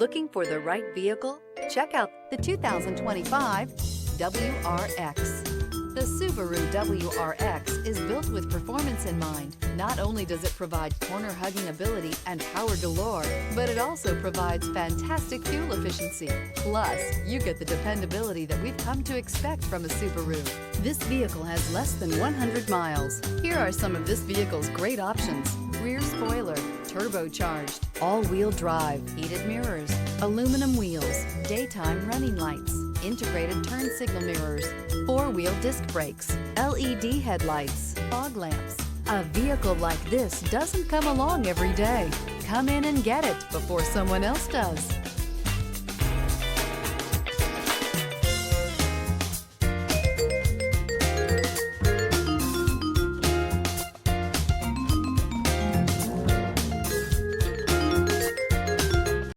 Looking for the right vehicle? Check out the 2025 WRX. The Subaru WRX is built with performance in mind. Not only does it provide corner-hugging ability and power galore, but it also provides fantastic fuel efficiency. Plus, you get the dependability that we've come to expect from a Subaru. This vehicle has less than 100 miles. Here are some of this vehicle's great options: rear spoiler, turbocharged, all-wheel drive, heated mirrors, aluminum wheels, daytime running lights, integrated turn signal mirrors, four-wheel disc brakes, LED headlights, fog lamps. A vehicle like this doesn't come along every day. Come in and get it before someone else does.